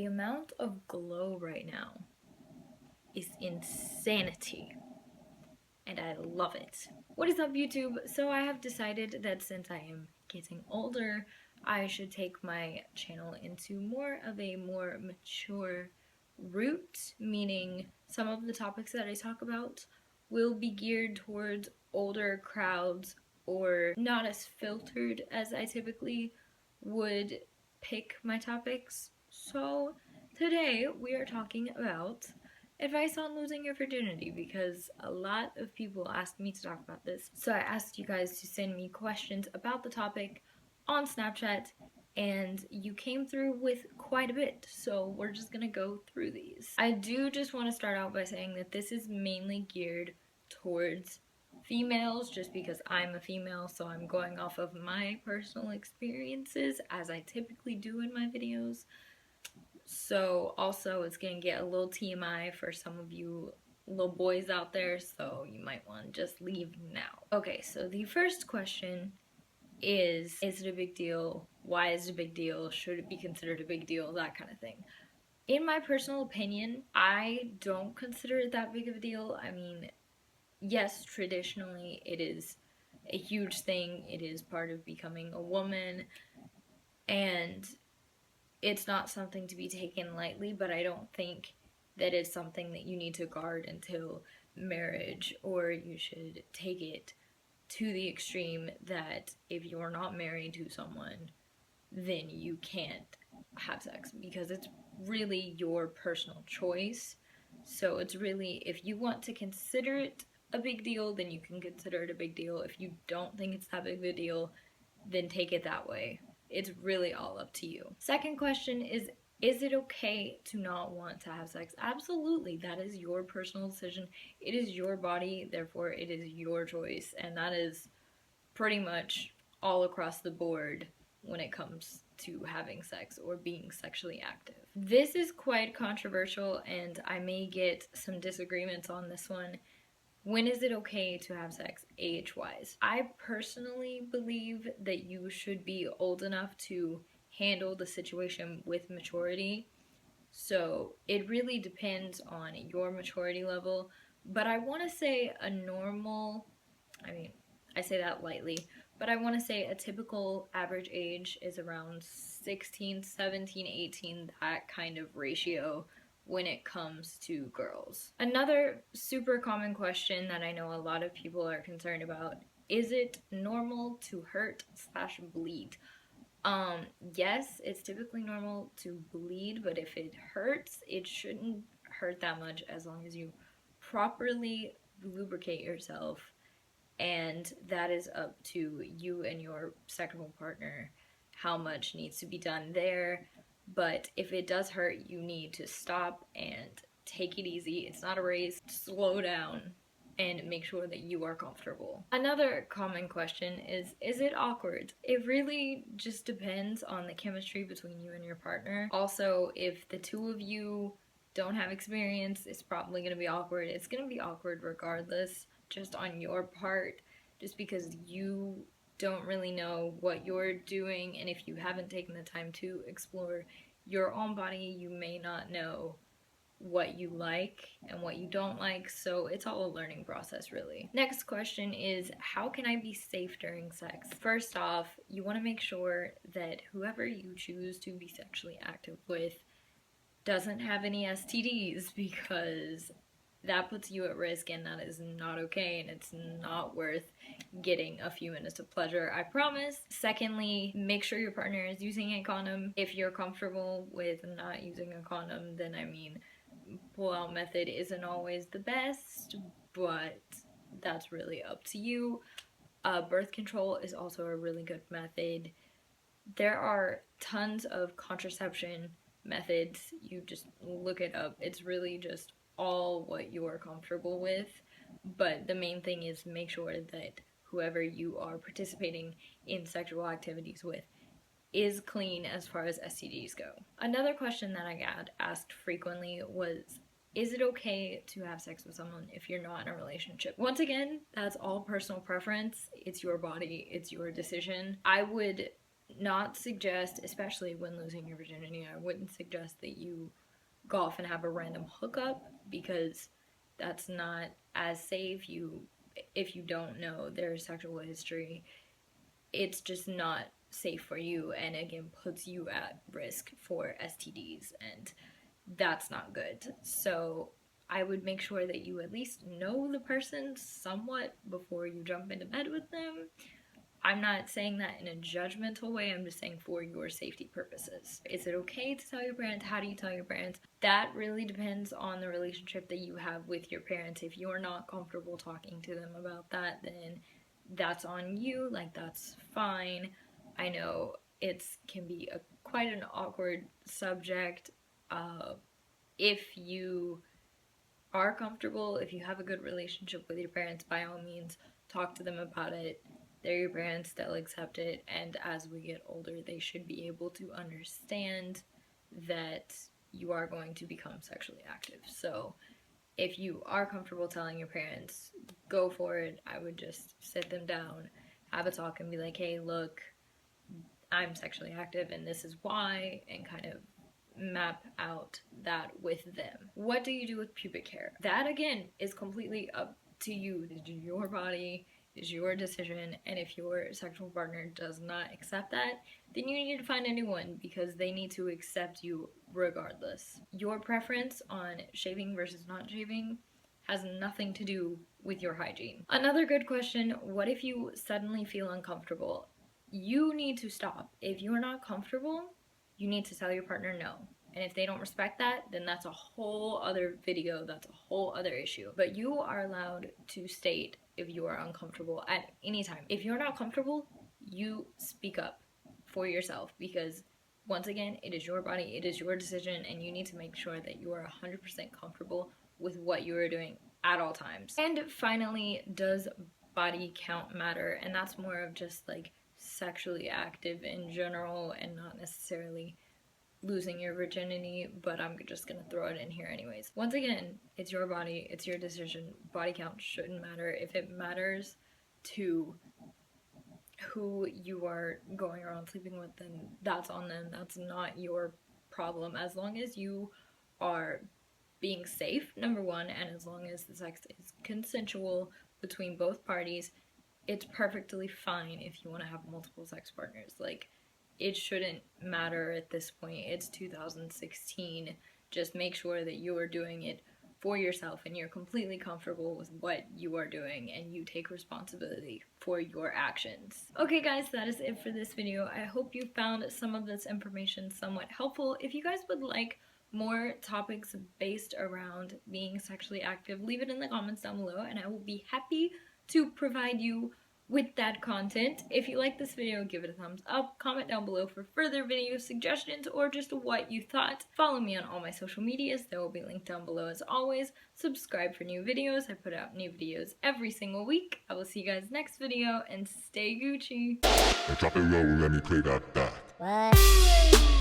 amount of glow right now is insanity, and I love it. What is up, YouTube? So I have decided that since I am getting older, I should take my channel into more of a more mature route, meaning some of the topics that I talk about will be geared towards older crowds or not as filtered as I typically would pick my topics. So today we are talking about advice on losing your virginity, because a lot of people asked me to talk about this. So I asked you guys to send me questions about the topic on Snapchat, and you came through with quite a bit, so we're just gonna go through these. I do just want to start out by saying that this is mainly geared towards females, just because I'm a female, so I'm going off of my personal experiences as I typically do in my videos. So also it's gonna get a little TMI for some of you little boys out there, so you might want to just leave now. Okay, so the first question is it a big deal? Why is it a big deal? Should it be considered a big deal? That kind of thing. In my personal opinion, I don't consider it that big of a deal. I mean, yes, traditionally it is a huge thing. It is part of becoming a woman, and it's not something to be taken lightly, but I don't think that it's something that you need to guard until marriage, or you should take it to the extreme that if you're not married to someone, then you can't have sex, because it's really your personal choice. So it's really, if you want to consider it a big deal, then you can consider it a big deal. If you don't think it's that big of a deal, then take it that way. It's really all up to you. Second question is it okay to not want to have sex? Absolutely. That is your personal decision. It is your body, therefore it is your choice. And that is pretty much all across the board when it comes to having sex or being sexually active. This is quite controversial, and I may get some disagreements on this one. When is it okay to have sex age-wise? I personally believe that you should be old enough to handle the situation with maturity. So it really depends on your maturity level. But I want to say a normal, I mean, I say that lightly, but I want to say a typical average age is around 16, 17, 18, that kind of ratio when it comes to girls. Another super common question that I know a lot of people are concerned about, is it normal to hurt/bleed? Yes, it's typically normal to bleed, but if it hurts, it shouldn't hurt that much as long as you properly lubricate yourself, and that is up to you and your sexual partner how much needs to be done there. But if it does hurt, you need to stop and take it easy. It's not a race. Slow down and make sure that you are comfortable. Another common question is it awkward? It really just depends on the chemistry between you and your partner. Also, if the two of you don't have experience, it's probably going to be awkward. It's going to be awkward regardless, just on your part, just because you don't really know what you're doing, and if you haven't taken the time to explore your own body, you may not know what you like and what you don't like, so it's all a learning process, really. Next question is, how can I be safe during sex? First off, you want to make sure that whoever you choose to be sexually active with doesn't have any STDs, because that puts you at risk, and that is not okay, and it's not worth getting a few minutes of pleasure, I promise. Secondly, make sure your partner is using a condom. If you're comfortable with not using a condom, then I mean, pull-out method isn't always the best, but that's really up to you. Birth control is also a really good method. There are tons of contraception methods. You just look it up. It's really just all what you are comfortable with, but the main thing is make sure that whoever you are participating in sexual activities with is clean as far as STDs go. Another question that I got asked frequently was, is it okay to have sex with someone if you're not in a relationship? Once again, that's all personal preference. It's your body, it's your decision. I would not suggest, especially when losing your virginity, I wouldn't suggest that you go off and have a random hookup, because that's not as safe. If you don't know their sexual history, it's just not safe for you, and again puts you at risk for STDs, and that's not good. So I would make sure that you at least know the person somewhat before you jump into bed with them. I'm not saying that in a judgmental way, I'm just saying for your safety purposes. Is it okay to tell your parents? How do you tell your parents? That really depends on the relationship that you have with your parents. If you're not comfortable talking to them about that, then that's on you. Like, that's fine. I know it can be quite an awkward subject. If you are comfortable, if you have a good relationship with your parents, by all means, talk to them about it. They're your parents, they'll accept it, and as we get older, they should be able to understand that you are going to become sexually active. So if you are comfortable telling your parents, go for it. I would just sit them down, have a talk, and be like, hey, look, I'm sexually active and this is why, and kind of map out that with them. What do you do with pubic hair? That, again, is completely up to you. This is your body, is your decision, and if your sexual partner does not accept that, then you need to find a new one, because they need to accept you regardless. Your preference on shaving versus not shaving has nothing to do with your hygiene. Another good question, what if you suddenly feel uncomfortable? You need to stop. If you're not comfortable, you need to tell your partner no. And if they don't respect that, then that's a whole other video, that's a whole other issue. But you are allowed to state if you are uncomfortable at any time. If you're not comfortable, you speak up for yourself, because once again, it is your body, it is your decision, and you need to make sure that you are 100% comfortable with what you are doing at all times. And finally, does body count matter? And that's more of just like sexually active in general, and not necessarily losing your virginity, but I'm just gonna throw it in here anyways. Once again, it's your body, it's your decision. Body count shouldn't matter. If it matters to who you are going around sleeping with, then that's on them. That's not your problem. As long as you are being safe, number one, and as long as the sex is consensual between both parties, it's perfectly fine if you want to have multiple sex partners. Like, it shouldn't matter at this point. It's 2016. Just make sure that you are doing it for yourself and you're completely comfortable with what you are doing, and you take responsibility for your actions. Okay guys, that is it for this video. I hope you found some of this information somewhat helpful. If you guys would like more topics based around being sexually active, leave it in the comments down below and I will be happy to provide you with that content. If you like this video, give it a thumbs up, comment down below for further video suggestions or just what you thought. Follow me on all my social medias, they will be linked down below as always. Subscribe for new videos, I put out new videos every single week. I will see you guys next video, and stay Gucci. Drop it low, let me play that back. What?